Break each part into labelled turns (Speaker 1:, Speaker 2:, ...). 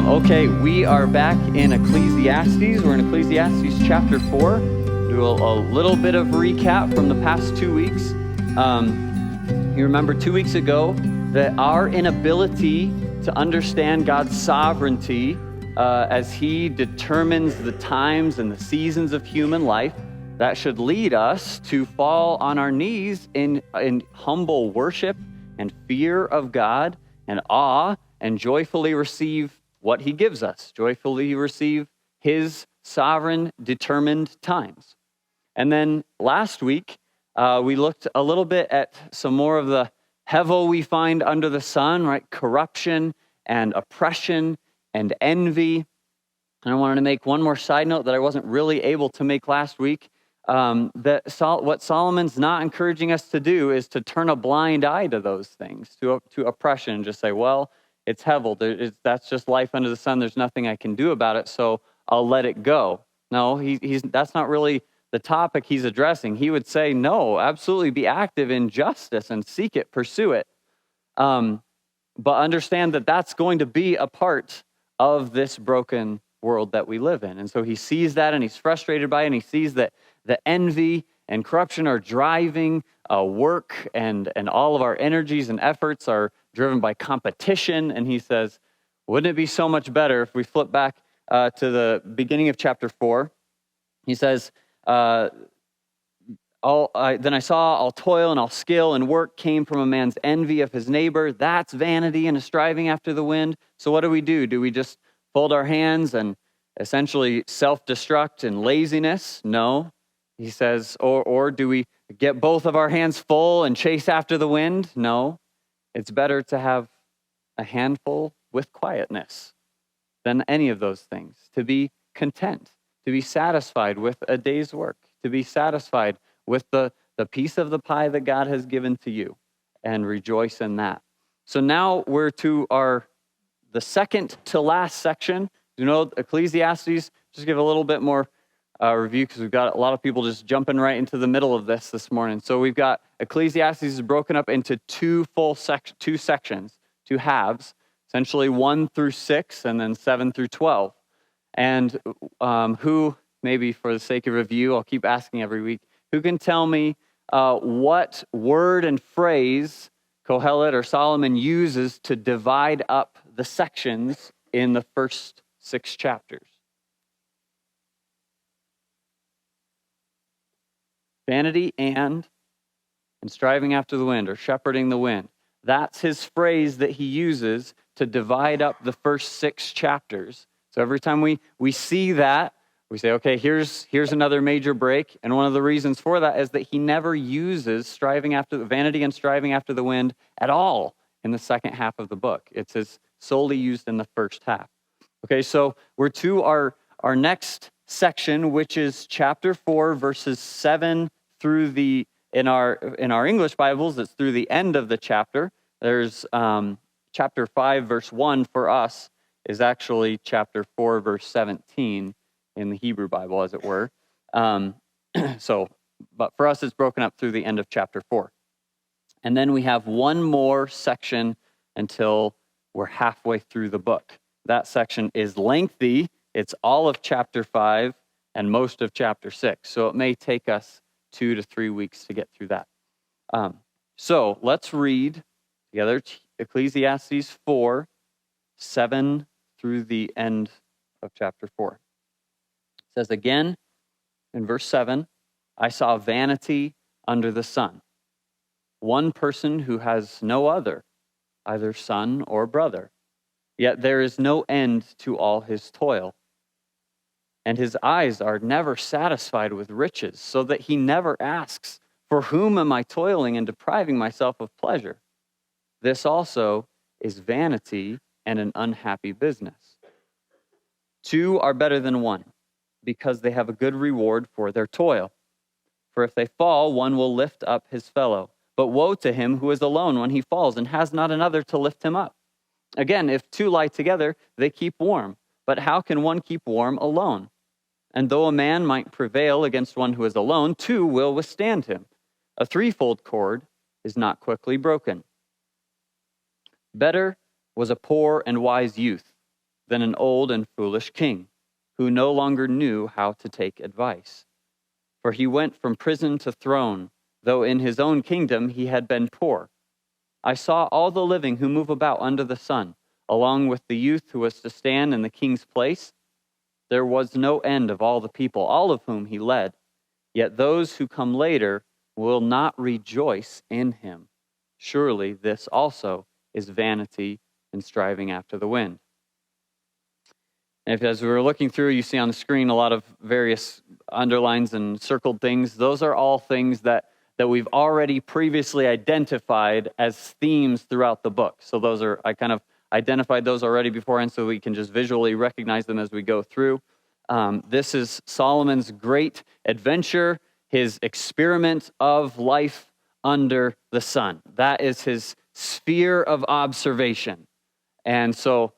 Speaker 1: Okay, we are back in Ecclesiastes. We're in Ecclesiastes chapter 4. Do a little bit of recap from the past 2 weeks. You remember 2 weeks ago that our inability to understand God's sovereignty as He determines the times and the seasons of human life, that should lead us to fall on our knees in humble worship and fear of God and awe, and joyfully receive what He gives us, joyfully receive His sovereign, determined times. And then last week, we looked a little bit at some more of the hevel we find under the sun, right? Corruption and oppression and envy. And I wanted to make one more side note that I wasn't really able to make last week. What Solomon's not encouraging us to do is to turn a blind eye to those things, to oppression, and just say, well, it's hevel. That's just life under the sun. There's nothing I can do about it, so I'll let it go. No, that's not really the topic he's addressing. He would say, no, absolutely be active in justice and seek it, pursue it. But understand that that's going to be a part of this broken world that we live in. And so he sees that and he's frustrated by it, and he sees that the envy and corruption are driving work, and all of our energies and efforts are driven by competition. And he says, wouldn't it be so much better if we flip back to the beginning of chapter 4? He says, then I saw all toil and all skill and work came from a man's envy of his neighbor. That's vanity and a striving after the wind. So what do? Do we just fold our hands and essentially self-destruct and laziness? No. He says, or do we get both of our hands full and chase after the wind? No. It's better to have a handful with quietness than any of those things. To be content, to be satisfied with a day's work, to be satisfied with the piece of the pie that God has given to you, and rejoice in that. So now we're to the second to last section. You know, Ecclesiastes, just give a little bit more review, because we've got a lot of people just jumping right into the middle of this morning. So we've got Ecclesiastes is broken up into two sections, two halves, essentially 1 through 6 and then 7 through 12. And who, maybe for the sake of review, I'll keep asking every week, who can tell me what word and phrase Kohelet or Solomon uses to divide up the sections in the first 6 chapters? Vanity and striving after the wind, or shepherding the wind. That's his phrase that he uses to divide up the first 6 chapters. So every time we see that, we say, okay, here's another major break. And one of the reasons for that is that he never uses striving after the vanity and striving after the wind at all in the second half of the book. It's solely used in the first half. Okay, so we're to our next section, which is chapter 4, verses 7 through in our English Bibles, it's through the end of the chapter. There's chapter 5, verse 1 for us is actually chapter 4, verse 17 in the Hebrew Bible, as it were. But for us, it's broken up through the end of chapter 4. And then we have one more section until we're halfway through the book. That section is lengthy. It's all of chapter 5 and most of chapter 6. So it may take us 2 to 3 weeks to get through that. So let's read together Ecclesiastes 4, 7 through the end of chapter 4. It says again in verse 7, I saw vanity under the sun, one person who has no other, either son or brother. Yet there is no end to all his toil. And his eyes are never satisfied with riches, so that he never asks, for whom am I toiling and depriving myself of pleasure? This also is vanity and an unhappy business. 2 are better than 1, because they have a good reward for their toil. For if they fall, one will lift up his fellow. But woe to him who is alone when he falls and has not another to lift him up. Again, if 2 lie together, they keep warm. But how can one keep warm alone? And though a man might prevail against one who is alone, 2 will withstand him. A threefold cord is not quickly broken. Better was a poor and wise youth than an old and foolish king, who no longer knew how to take advice. For he went from prison to throne, though in his own kingdom he had been poor. I saw all the living who move about under the sun, along with the youth who was to stand in the king's place. There was no end of all the people, all of whom he led. Yet those who come later will not rejoice in him. Surely this also is vanity and striving after the wind. And if, as we were looking through, you see on the screen a lot of various underlines and circled things. Those are all things that we've already previously identified as themes throughout the book. So I kind of identified those already beforehand so we can just visually recognize them as we go through. This is Solomon's great adventure, his experiment of life under the sun. That is his sphere of observation. And so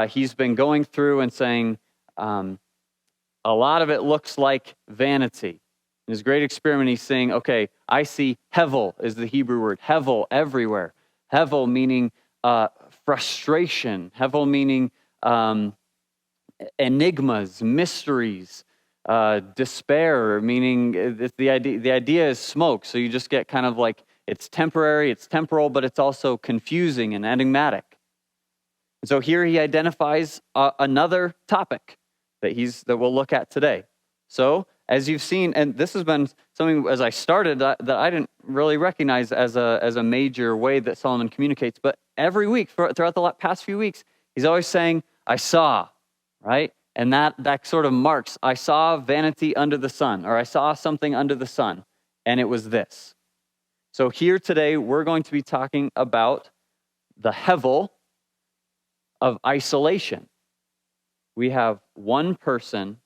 Speaker 1: he's been going through and saying a lot of it looks like vanity. In his great experiment, he's saying, okay, I see hevel is the Hebrew word, hevel everywhere. Hevel meaning frustration. Hevel meaning enigmas, mysteries, despair, meaning the idea is smoke. So you just get kind of like, it's temporary, it's temporal, but it's also confusing and enigmatic. And so here he identifies another topic that we'll look at today. So as you've seen, and this has been something as I started that I didn't really recognize as a major way that Solomon communicates, but every week throughout the past few weeks, he's always saying, I saw, right? And that sort of marks, I saw vanity under the sun, or I saw something under the sun, and it was this. So here today, we're going to be talking about the hevel of isolation. We have one person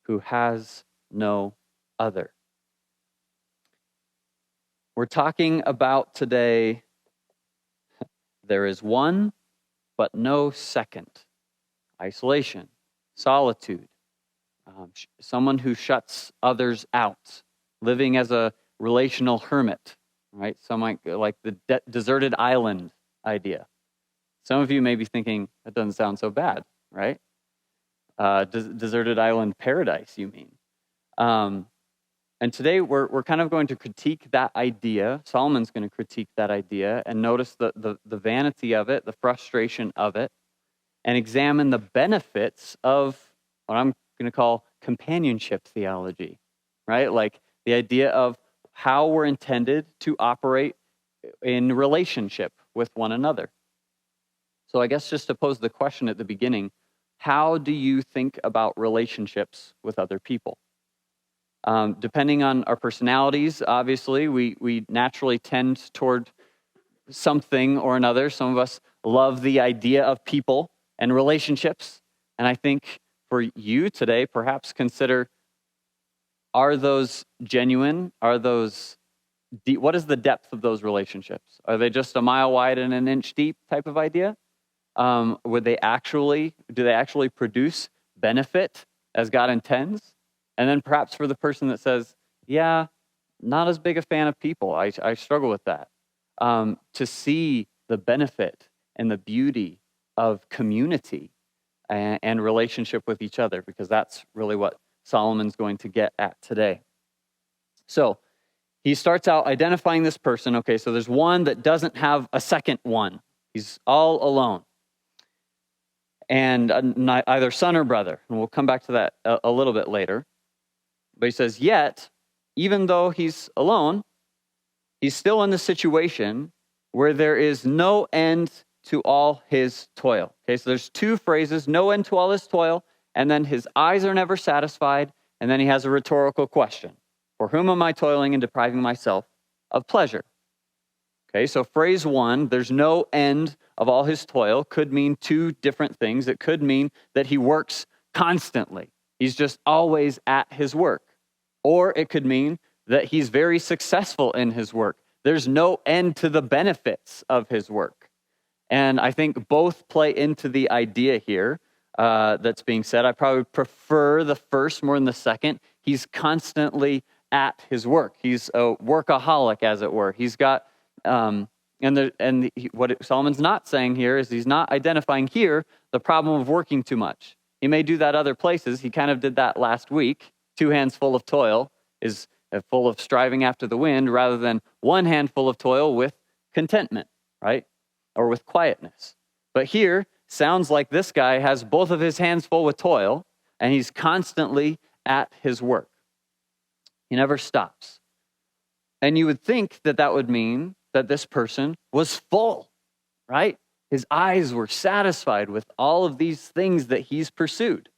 Speaker 1: who has no other. We're talking about today, there is one, but no second. Isolation, solitude, someone who shuts others out, living as a relational hermit, right? Some like the deserted island idea. Some of you may be thinking, that doesn't sound so bad, right? Deserted island paradise, you mean? And today we're kind of going to critique that idea. Solomon's going to critique that idea and notice the vanity of it, the frustration of it, and examine the benefits of what I'm going to call companionship theology, right? Like the idea of how we're intended to operate in relationship with one another. So I guess just to pose the question at the beginning, how do you think about relationships with other people? Depending on our personalities, obviously, we naturally tend toward something or another. Some of us love the idea of people and relationships. And I think for you today, perhaps consider, are those genuine? Are those deep? What is the depth of those relationships? Are they just a mile wide and an inch deep type of idea? Do they actually produce benefit as God intends? And then perhaps for the person that says, yeah, not as big a fan of people, I struggle with that. To see the benefit and the beauty of community and relationship with each other, because that's really what Solomon's going to get at today. So he starts out identifying this person. Okay, so there's one that doesn't have a second one. He's all alone. And either son or brother. And we'll come back to that a little bit later. But he says, yet, even though he's alone, he's still in the situation where there is no end to all his toil. Okay, so there's two phrases, no end to all his toil, and then his eyes are never satisfied, and then he has a rhetorical question. For whom am I toiling and depriving myself of pleasure? Okay, so phrase one, there's no end of all his toil, could mean two different things. It could mean that he works constantly. He's just always at his work. Or it could mean that he's very successful in his work. There's no end to the benefits of his work. And I think both play into the idea here that's being said. I probably prefer the first more than the second. He's constantly at his work. He's a workaholic, as it were. He's got What Solomon's not saying here is he's not identifying here the problem of working too much. He may do that other places. He kind of did that last week. 2 hands full of toil is full of striving after the wind, rather than 1 handful of toil with contentment, right? Or with quietness. But here, sounds like this guy has both of his hands full with toil, and he's constantly at his work. He never stops. And you would think that that would mean that this person was full, right? His eyes were satisfied with all of these things that he's pursued.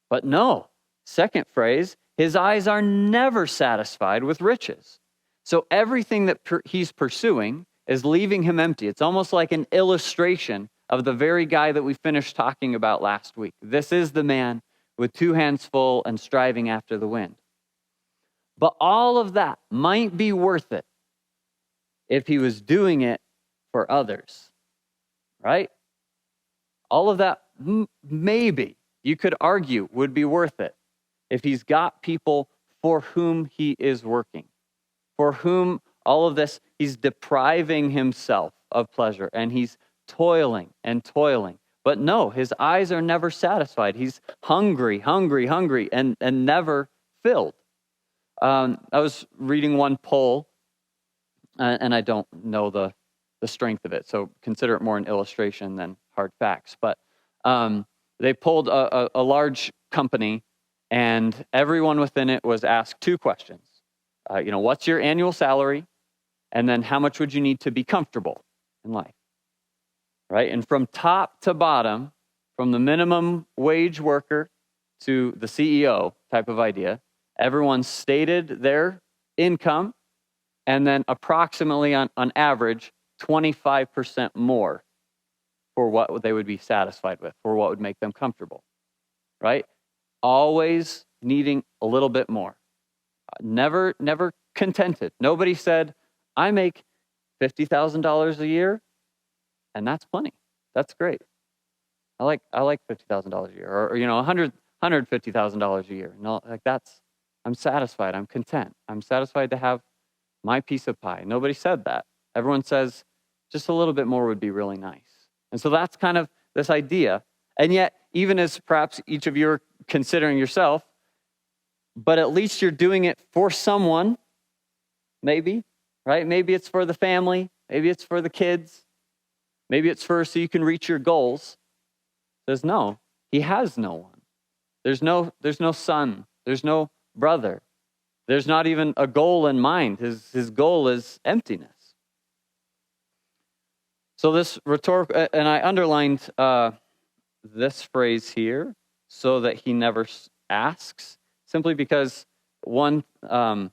Speaker 1: But no, second phrase, his eyes are never satisfied with riches. So everything that he's pursuing is leaving him empty. It's almost like an illustration of the very guy that we finished talking about last week. This is the man with 2 hands full and striving after the wind. But all of that might be worth it if he was doing it for others, right? All of that maybe, you could argue, would be worth it if he's got people for whom he is working, for whom all of this, he's depriving himself of pleasure, and he's toiling and toiling. But no, his eyes are never satisfied. He's hungry, and never filled. I was reading one poll, and I don't know the strength of it, so consider it more an illustration than hard facts. But they polled a large company, and everyone within it was asked 2 questions. What's your annual salary? And then how much would you need to be comfortable in life? Right? And from top to bottom, from the minimum wage worker to the CEO type of idea, everyone stated their income, and then approximately on average, 25% more for what they would be satisfied with, for what would make them comfortable, right? Always needing a little bit more. Never contented. Nobody said, I make $50,000 a year, and that's plenty. That's great. I like $50,000 a year, or $150,000 a year. No, like I'm satisfied. I'm content. I'm satisfied to have my piece of pie. Nobody said that. Everyone says just a little bit more would be really nice. And so that's kind of this idea. And yet, even as perhaps each of you are considering yourself, but at least you're doing it for someone, maybe, right? Maybe it's for the family. Maybe it's for the kids. Maybe it's so you can reach your goals. Says no, he has no one. There's no son. There's no brother. There's not even a goal in mind. His goal is emptiness. So this rhetorical, and I underlined this phrase here so that he never asks, simply because one, as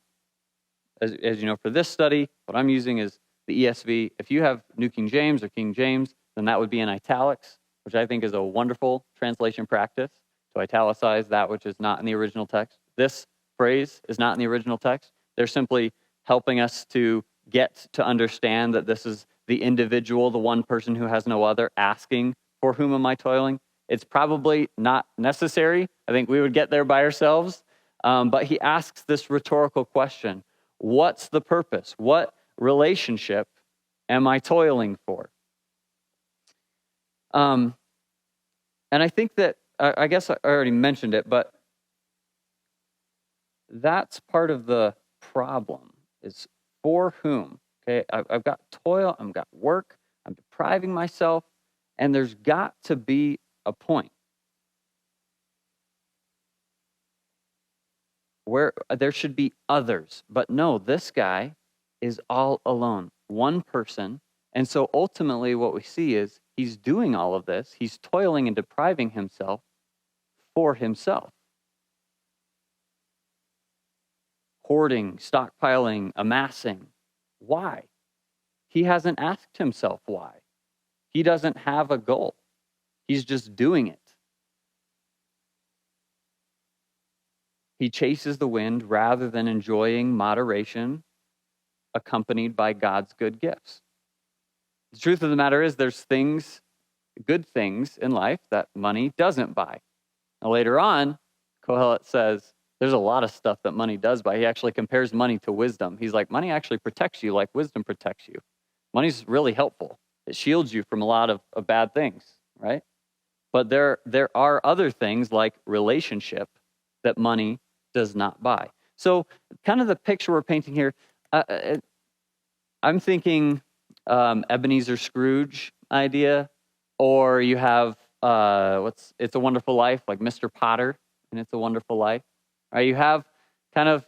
Speaker 1: you know, for this study, what I'm using is the ESV. If you have New King James or King James, then that would be in italics, which I think is a wonderful translation practice, to italicize that which is not in the original text. This phrase is not in the original text. They're simply helping us to get to understand that this is the individual, the one person who has no other, asking, for whom am I toiling? It's probably not necessary. I think we would get there by ourselves. But he asks this rhetorical question: what's the purpose? What relationship am I toiling for? And I think that, I guess I already mentioned it, but that's part of the problem, is for whom? Okay, I've got toil, I've got work, I'm depriving myself, and there's got to be a point where there should be others. But no, this guy is all alone, one person. And so ultimately what we see is he's doing all of this, he's toiling and depriving himself for himself. Hoarding, stockpiling, amassing. Why? He hasn't asked himself why. He doesn't have a goal. He's just doing it. He chases the wind rather than enjoying moderation accompanied by God's good gifts. The truth of the matter is there's things, good things in life that money doesn't buy. Now later on, Kohelet says there's a lot of stuff that money does buy. He actually compares money to wisdom. He's like, money actually protects you like wisdom protects you. Money's really helpful. It shields you from a lot of bad things, right? But there are other things like relationship that money does not buy. So kind of the picture we're painting here, I'm thinking Ebenezer Scrooge idea, or you have It's a Wonderful Life, like Mr. Potter in It's a Wonderful Life. Right? You have kind of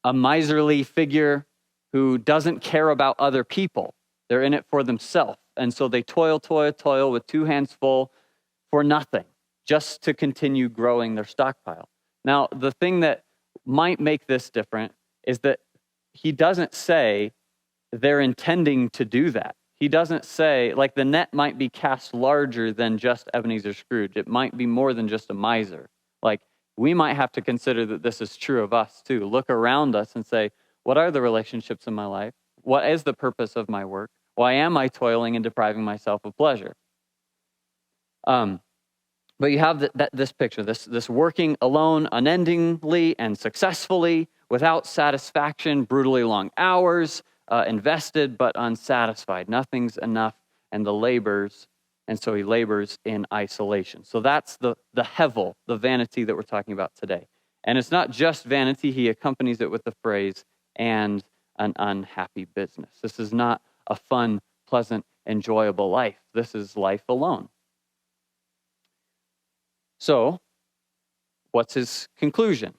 Speaker 1: a miserly figure who doesn't care about other people. They're in it for themselves. And so they toil with two hands full for nothing, just to continue growing their stockpile. Now, the thing that might make this different is that he doesn't say they're intending to do that. He doesn't say, like, the net might be cast larger than just Ebenezer Scrooge. It might be more than just a miser. Like, we might have to consider that this is true of us too. Look around us and say, what are the relationships in my life? What is the purpose of my work? Why am I toiling and depriving myself of pleasure? But you have this picture, this working alone unendingly and successfully, without satisfaction, brutally long hours, invested but unsatisfied. Nothing's enough, and so he labors in isolation. So that's the hevel, the vanity that we're talking about today. And it's not just vanity, he accompanies it with the phrase, and an unhappy business. This is not a fun, pleasant, enjoyable life. This is life alone. So, what's his conclusion?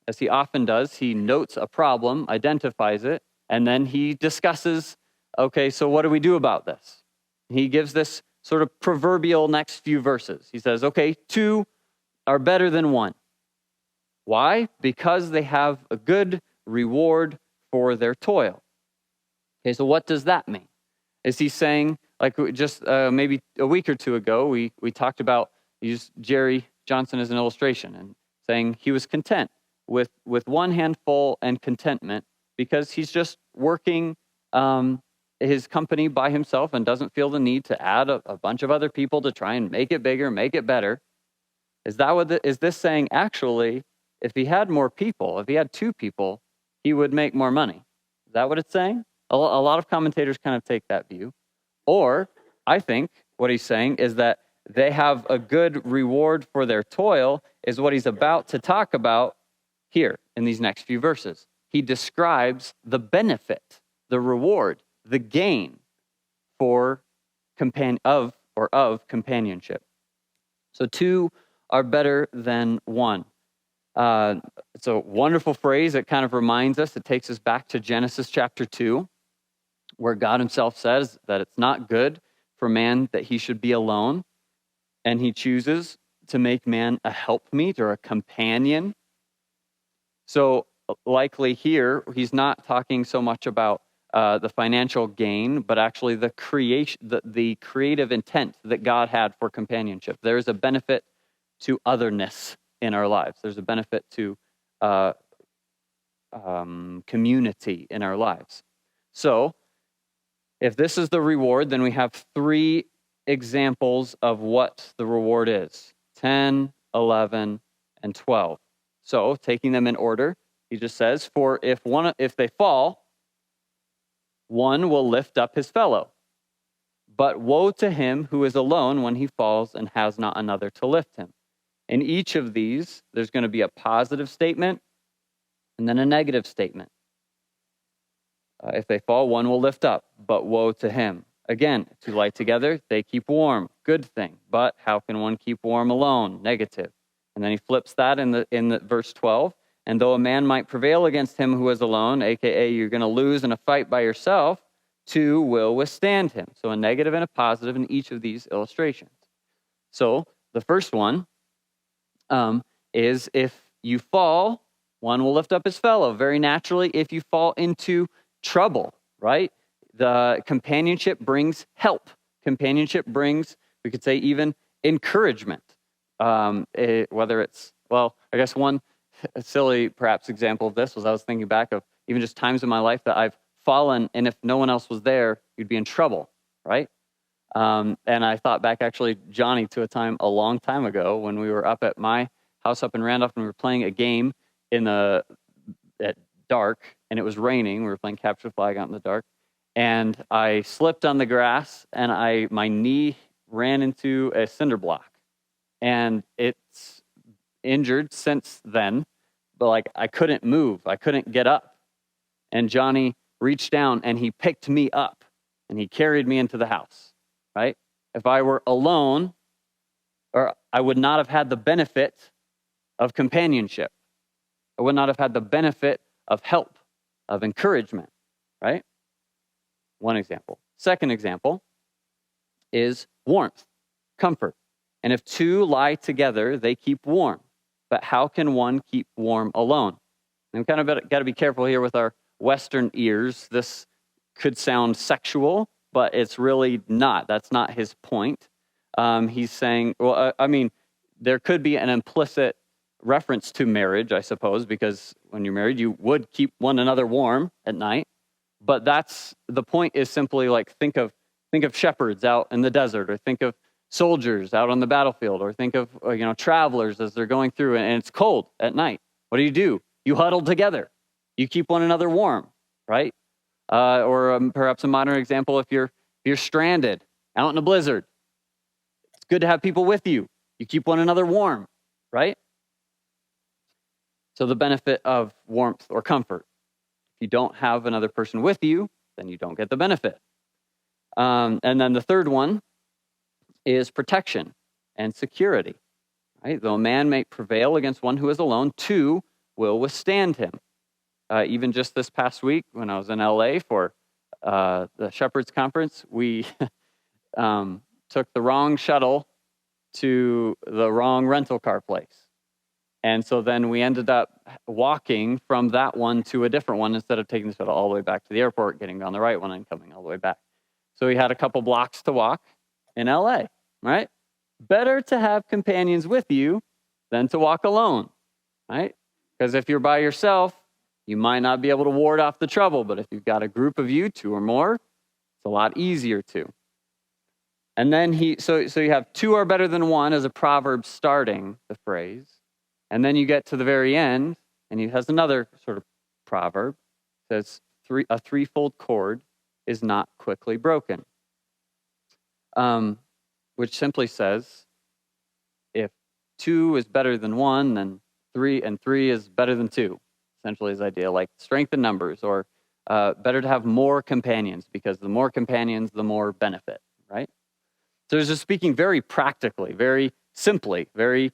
Speaker 1: As he often does, he notes a problem, identifies it, and then he discusses, okay, so what do we do about this? He gives this sort of proverbial next few verses. He says, okay, 2 are better than 1. Why? Because they have a good reward for their toil. Okay, so what does that mean? Is he saying, like just maybe a week or two ago, we talked about, used Jerry Johnson as an illustration, and saying he was content with one handful and contentment because he's just working his company by himself and doesn't feel the need to add a bunch of other people to try and make it bigger, make it better. Is this saying, actually, if he had more people, if he had 2 people, he would make more money? Is that what it's saying? A lot of commentators kind of take that view. Or I think what he's saying is that they have a good reward for their toil, is what he's about to talk about here in these next few verses. He describes the benefit, the reward, the gain for of companionship. So 2 are better than 1. It's a wonderful phrase. It kind of reminds us, it takes us back to Genesis chapter 2, where God himself says that it's not good for man that he should be alone. And he chooses to make man a helpmeet or a companion. So likely here, he's not talking so much about the financial gain, but actually the creative intent that God had for companionship. There is a benefit to otherness in our lives. There's a benefit to community in our lives. So if this is the reward, then we have 3 examples of what the reward is: 10, 11, and 12. So taking them in order, he just says, for if they fall, one will lift up his fellow. But woe to him who is alone when he falls and has not another to lift him. In each of these, there's going to be a positive statement and then a negative statement. If they fall, one will lift up, but woe to him. Again, 2 lie together, they keep warm. Good thing. But how can one keep warm alone? Negative. And then he flips that in the verse 12. And though a man might prevail against him who is alone, aka you're going to lose in a fight by yourself, 2 will withstand him. So a negative and a positive in each of these illustrations. So the first one is if you fall, one will lift up his fellow. Very naturally, if you fall into trouble, right? The companionship brings help. Companionship brings, we could say, even encouragement. Whether it's, well, I guess one silly, perhaps, example of this was I was thinking back of even just times in my life that I've fallen, and if no one else was there, you'd be in trouble, right? And I thought back, actually, Johnny, to a time a long time ago when we were up at my house up in Randolph and we were playing a game at dark, and it was raining. We were playing capture the flag out in the dark. and I slipped on the grass, and my knee ran into a cinder block, and it's injured since then, but like I couldn't move, I couldn't get up. And Johnny reached down and he picked me up and he carried me into the house, right? If I were alone, or I would not have had the benefit of companionship. I would not have had the benefit of help, of encouragement, right? One example. Second example is warmth, comfort. And if two lie together, they keep warm. But how can one keep warm alone? And we kind of got to be careful here with our Western ears. This could sound sexual, but it's really not. That's not his point. He's saying, well, there could be an implicit reference to marriage, I suppose, because when you're married, you would keep one another warm at night. But the point is simply like, think of shepherds out in the desert, or think of soldiers out on the battlefield, or think of travelers as they're going through, and it's cold at night. What do? You huddle together. You keep one another warm, right? Or perhaps a modern example, if you're stranded out in a blizzard, it's good to have people with you. You keep one another warm, right? So the benefit of warmth or comfort. If you don't have another person with you, then you don't get the benefit. And then the third one is protection and security. Right? Though a man may prevail against one who is alone, two will withstand him. Even just this past week, when I was in LA for the Shepherds Conference, we took the wrong shuttle to the wrong rental car place. And so then we ended up walking from that one to a different one instead of taking the shuttle all the way back to the airport, getting on the right one and coming all the way back. So we had a couple blocks to walk in LA, right? Better to have companions with you than to walk alone, right? Because if you're by yourself, you might not be able to ward off the trouble, but if you've got a group of you, two or more, it's a lot easier to. And then so you have two are better than one as a proverb starting the phrase. And then you get to the very end, and he has another sort of proverb. It says, a threefold cord is not quickly broken. Which simply says, if two is better than one, then three is better than two. Essentially his idea, like strength in numbers, or better to have more companions, because the more companions, the more benefit, right? So it's just speaking very practically, very simply, very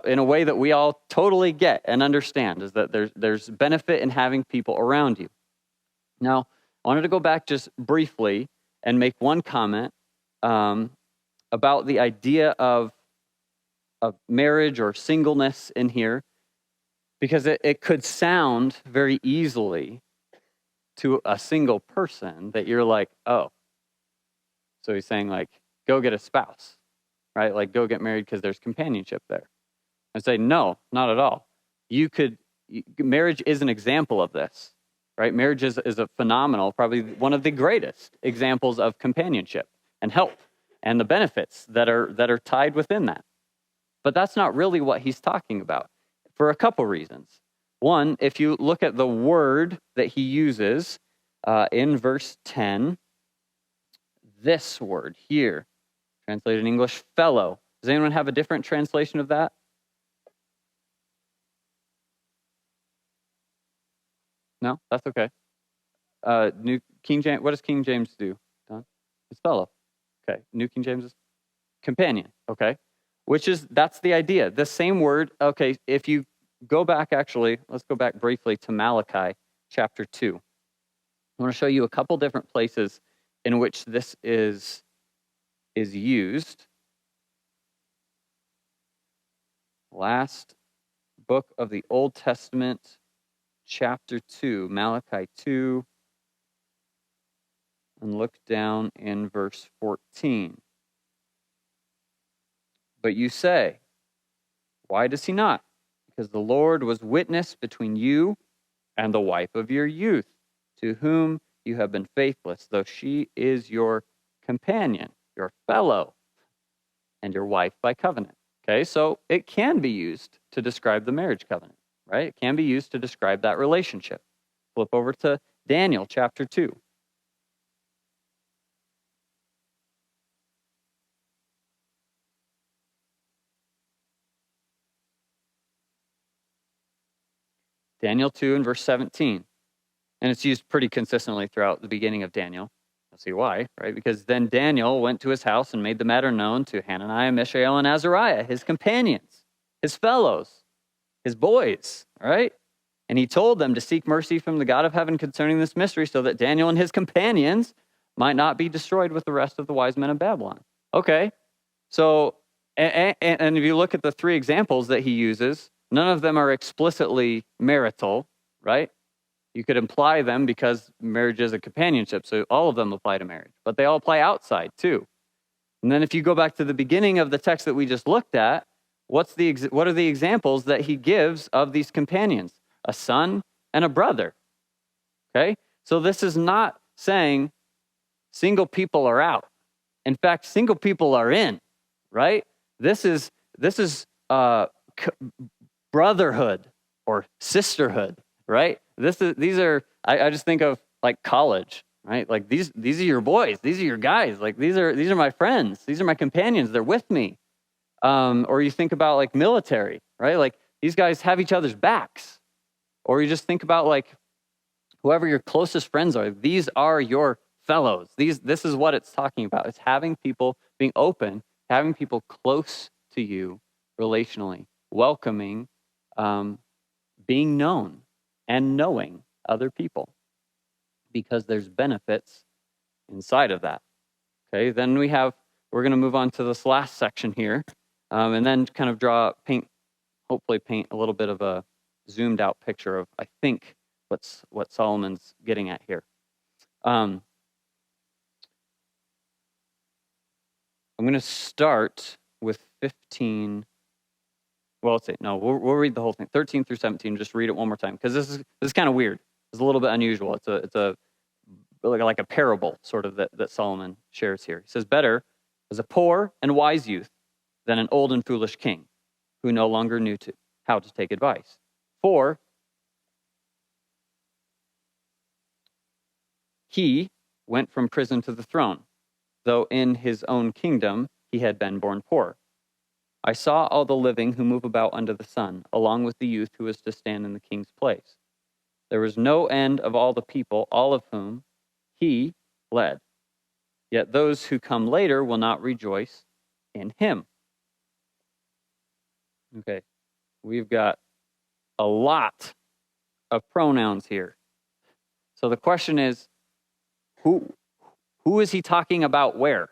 Speaker 1: in a way that we all totally get and understand, is that there's benefit in having people around you. Now, I wanted to go back just briefly and make one comment about the idea of marriage or singleness in here, because it could sound very easily to a single person that you're like, oh, so he's saying like, go get a spouse, right? Like go get married because there's companionship there. I say, no, not at all. Marriage is an example of this, right? Marriage is a phenomenal, probably one of the greatest examples of companionship and help and the benefits that are tied within that. But that's not really what he's talking about for a couple reasons. One, if you look at the word that he uses in verse 10, this word here, translated in English, fellow. Does anyone have a different translation of that? No, that's okay. New King James. What does King James do? Don? It's fellow. Okay. New King James is companion. Okay. That's the idea. The same word. Okay. If you go back, actually, let's go back briefly to Malachi chapter 2. I want to show you a couple different places in which this is used. Last book of the Old Testament, chapter 2, Malachi 2, and look down in verse 14. But you say, why does he not? Because the Lord was witness between you and the wife of your youth, to whom you have been faithless, though she is your companion, your fellow, and your wife by covenant. Okay, so it can be used to describe the marriage covenant, right? It can be used to describe that relationship. Flip over to Daniel chapter 2. Daniel 2 and verse 17. And it's used pretty consistently throughout the beginning of Daniel. You'll see why, right? Because then Daniel went to his house and made the matter known to Hananiah, Mishael, and Azariah, his companions, his fellows, his boys, right? And he told them to seek mercy from the God of heaven concerning this mystery so that Daniel and his companions might not be destroyed with the rest of the wise men of Babylon. Okay, so, and if you look at the three examples that he uses, none of them are explicitly marital, right? You could imply them because marriage is a companionship, so all of them apply to marriage. But they all apply outside, too. And then if you go back to the beginning of the text that we just looked at, what are the examples that he gives of these companions? A son and a brother. Okay? So this is not saying single people are out. In fact, single people are in, right? This is brotherhood or sisterhood, right? I just think of like college, right? Like these are your boys, these are your guys, like these are my friends, these are my companions, they're with me. Or you think about like military, right? Like these guys have each other's backs. Or you just think about like whoever your closest friends are, these are your fellows. This is what it's talking about. It's having people being open, having people close to you relationally, welcoming, being known and knowing other people because there's benefits inside of that. Okay, then we're going to move on to this last section here, and then kind of hopefully paint a little bit of a zoomed out picture of, I think, what Solomon's getting at here. I'm going to start with 15. Well, let's see. No, we'll read the whole thing, 13 through 17. Just read it one more time because this is kind of weird. It's a little bit unusual. It's like a parable sort of that Solomon shares here. He says, "Better is a poor and wise youth than an old and foolish king who no longer knew how to take advice. For he went from prison to the throne, though in his own kingdom he had been born poor. I saw all the living who move about under the sun, along with the youth who was to stand in the king's place. There was no end of all the people, all of whom he led. Yet those who come later will not rejoice in him." Okay, we've got a lot of pronouns here. So the question is, who is he talking about where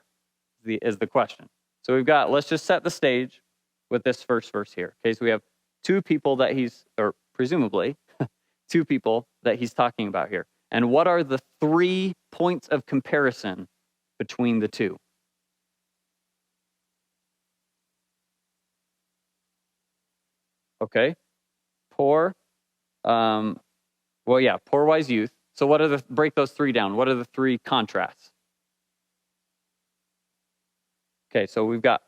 Speaker 1: is the question. So let's just set the stage with this first verse here. Okay, so we have presumably, two people that he's talking about here. And what are the 3 points of comparison between the two? Okay, poor, poor wise youth. So break those 3 down. What are the 3 contrasts? Okay, so we've got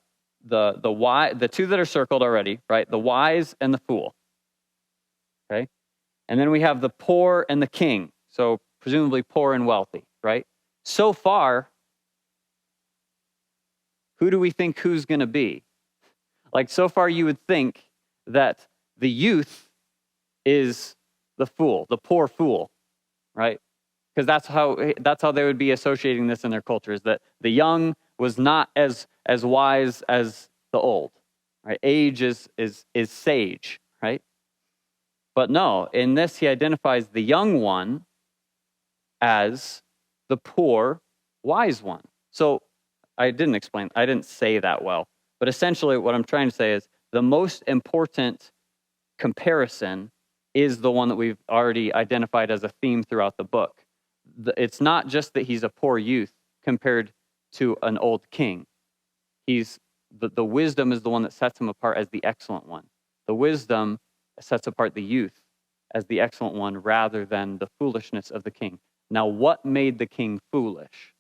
Speaker 1: the 2 that are circled already, right? The wise and the fool. Okay, and then we have the poor and the king. So presumably poor and wealthy, right? So far, who do we think who's going to be? Like so far, you would think that the youth is the fool, the poor fool, right? Because that's how they would be associating this in their culture, is that the young was not as wise as the old, right? Age is sage, right? But no, in this he identifies the young one as the poor wise one. So I didn't say that well, but essentially what I'm trying to say is the most important comparison is the one that we've already identified as a theme throughout the book. It's not just that he's a poor youth compared to an old king. The wisdom is the one that sets him apart as the excellent one. The wisdom sets apart the youth as the excellent one rather than the foolishness of the king. Now, what made the king foolish?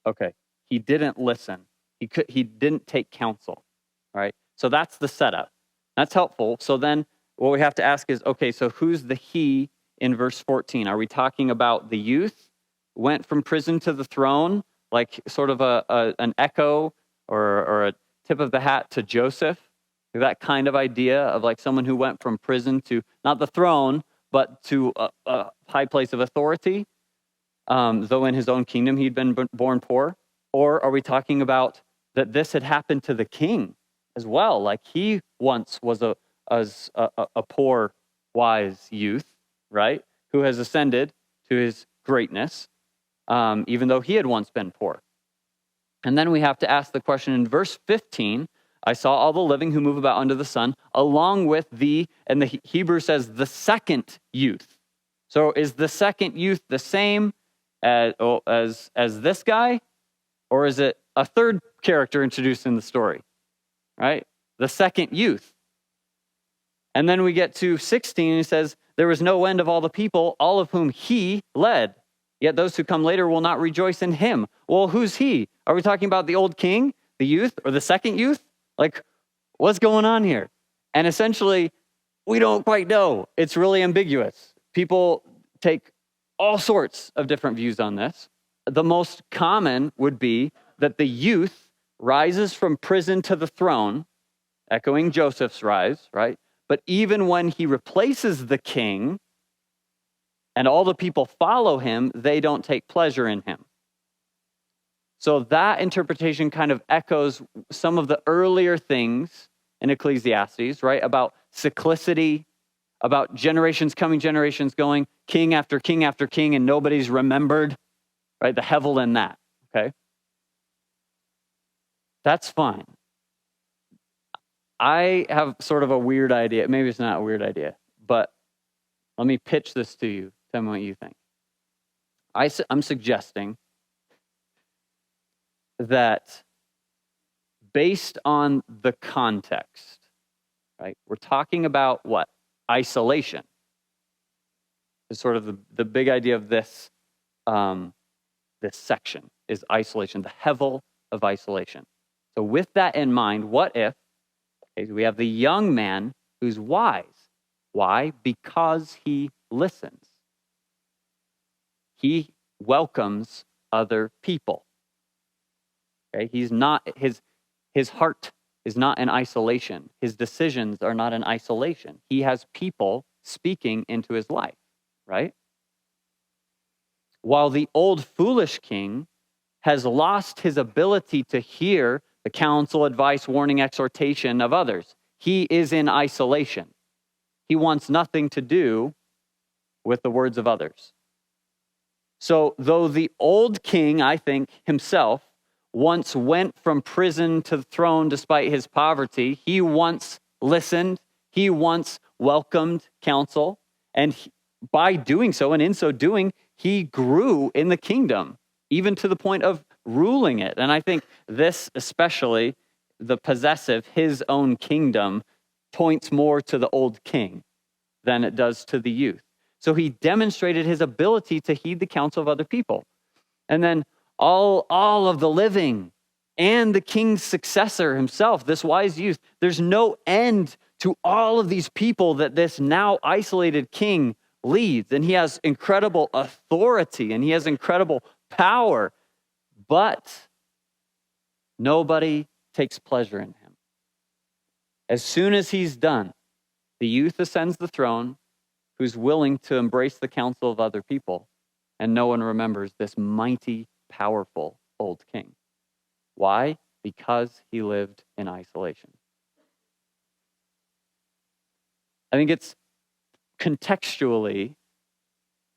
Speaker 1: Okay, he didn't listen. He didn't take counsel, right? So that's the setup. That's helpful. So then what we have to ask is, okay, so who's the he in verse 14? Are we talking about the youth went from prison to the throne, like sort of an echo or tip of the hat to Joseph. That kind of idea of like someone who went from prison to not the throne, but to a high place of authority, though in his own kingdom he'd been born poor? Or are we talking about that this had happened to the king as well? Like he once was a poor, wise youth, right? Who has ascended to his greatness, even though he had once been poor. And then we have to ask the question in verse 15, I saw all the living who move about under the sun, along with and the Hebrew says the second youth. So is the second youth the same as this guy? Or is it a third character introduced in the story? Right? The second youth. And then we get to 16, and it says, there was no end of all the people, all of whom he led. Yet those who come later will not rejoice in him. Well, who's he? Are we talking about the old king, the youth, or the second youth? Like, what's going on here? And essentially, we don't quite know. It's really ambiguous. People take all sorts of different views on this. The most common would be that the youth rises from prison to the throne, echoing Joseph's rise, right? But even when he replaces the king and all the people follow him, they don't take pleasure in him. So that interpretation kind of echoes some of the earlier things in Ecclesiastes, right? About cyclicity, about generations coming, generations going, king after king after king, and nobody's remembered, right? The hevel in that, okay? That's fine. I have sort of a weird idea. Maybe it's not a weird idea, but let me pitch this to you. Tell me what you think. I'm suggesting that based on the context, right? We're talking about what? Isolation. Is sort of the big idea of this section is isolation, the hevel of isolation. So with that in mind, what if we have the young man who's wise? Why? Because he listens. He welcomes other people. Okay? He's not, his heart is not in isolation. His decisions are not in isolation. He has people speaking into his life, right? While the old foolish king has lost his ability to hear the counsel, advice, warning, exhortation of others. He is in isolation. He wants nothing to do with the words of others. So though the old king, I think, himself, once went from prison to the throne despite his poverty, he once listened, he once welcomed counsel, and by doing so, and in so doing, he grew in the kingdom, even to the point of ruling it. And I think this, especially the possessive, his own kingdom, points more to the old king than it does to the youth. So he demonstrated his ability to heed the counsel of other people. And then all of the living and the king's successor himself, this wise youth, there's no end to all of these people that this now isolated king leads. And he has incredible authority and he has incredible power, but nobody takes pleasure in him. As soon as he's done, the youth ascends the throne, who's willing to embrace the counsel of other people, and no one remembers this mighty, powerful old king. Why? Because he lived in isolation. I think it's contextually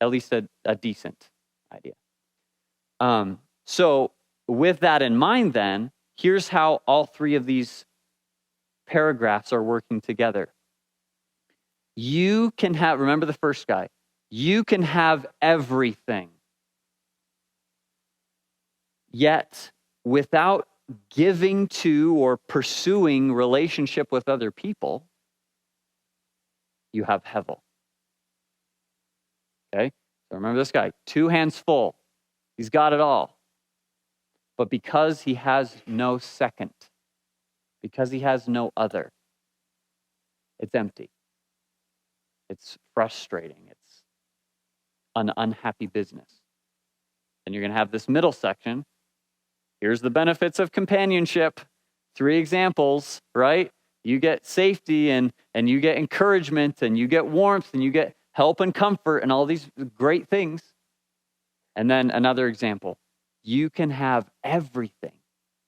Speaker 1: at least a decent idea. So with that in mind then, here's how all three of these paragraphs are working together. You can have, remember the first guy, you can have everything. Yet, without giving to or pursuing relationship with other people, you have hevel. Okay? So remember this guy, 2 hands full. He's got it all. But because he has no second, because he has no other, it's empty. It's frustrating. It's an unhappy business. And you're going to have this middle section. Here's the benefits of companionship. 3 examples, right? You get safety and you get encouragement and you get warmth and you get help and comfort and all these great things. And then another example, you can have everything.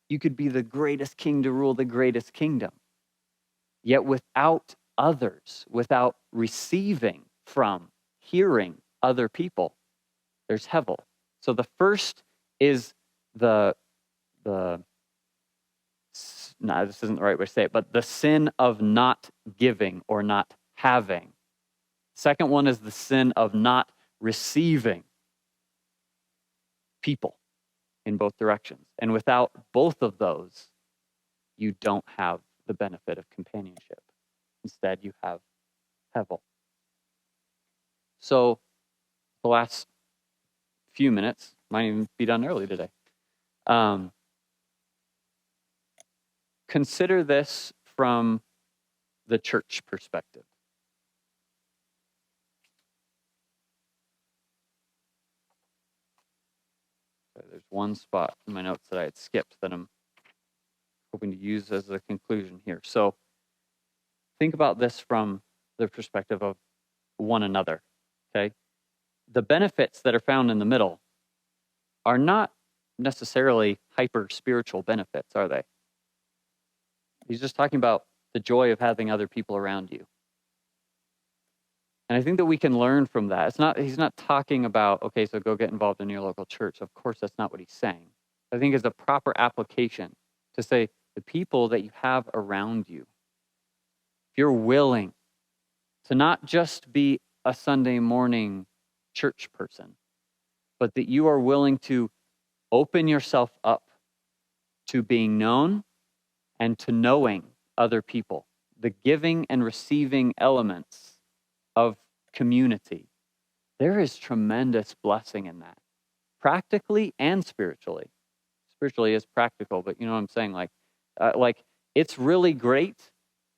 Speaker 1: You could be the greatest king to rule the greatest kingdom. Yet without others, without receiving from, hearing other people, there's hevel. So the first is no, this isn't the right way to say it, but the sin of not giving or not having. Second one is the sin of not receiving people in both directions. And without both of those, you don't have the benefit of companionship. Instead, you have hevel. So the last few minutes, might even be done early today. Consider this from the church perspective. There's one spot in my notes that I had skipped that I'm hoping to use as a conclusion here. So think about this from the perspective of one another, okay? The benefits that are found in the middle are not necessarily hyper-spiritual benefits, are they? He's just talking about the joy of having other people around you. And I think that we can learn from that. He's not talking about, okay, so go get involved in your local church. Of course, that's not what he's saying. I think it's a proper application to say the people that you have around you, if you're willing to not just be a Sunday morning church person, but that you are willing to open yourself up to being known and to knowing other people, the giving and receiving elements of community. There is tremendous blessing in that, practically and spiritually. Spiritually is practical, but you know what I'm saying? Like it's really great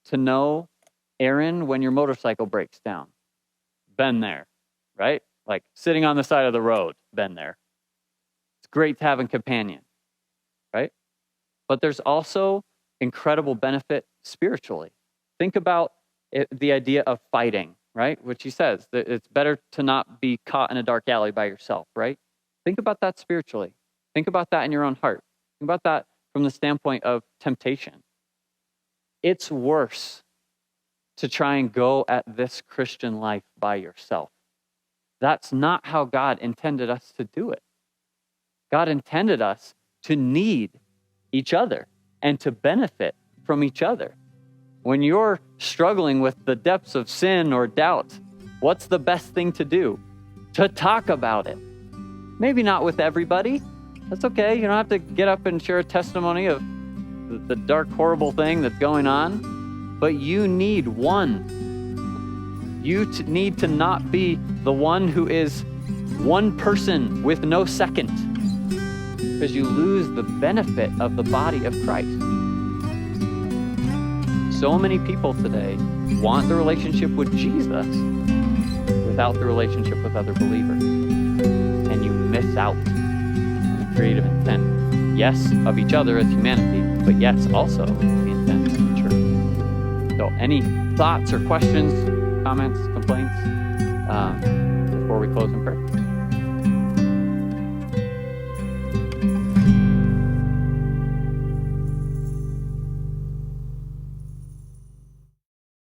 Speaker 1: to know Aaron when your motorcycle breaks down. Been there, right? Like sitting on the side of the road, been there. It's great to have a companion, right? But there's also incredible benefit spiritually. Think about the idea of fighting, right? Which he says, that it's better to not be caught in a dark alley by yourself, right? Think about that spiritually. Think about that in your own heart. Think about that from the standpoint of temptation. It's worse to try and go at this Christian life by yourself. That's not how God intended us to do it. God intended us to need each other and to benefit from each other. When you're struggling with the depths of sin or doubt, what's the best thing to do? To talk about it. Maybe not with everybody. That's okay. You don't have to get up and share a testimony of the dark, horrible thing that's going on. But you need one. You need to not be the one who is one person with no second, because you lose the benefit of the body of Christ. So many people today want the relationship with Jesus without the relationship with other believers. And you miss out on the creative intent. Yes, of each other as humanity, but yes, also the intent of the church. So any thoughts or questions, comments, complaints before we close in prayer?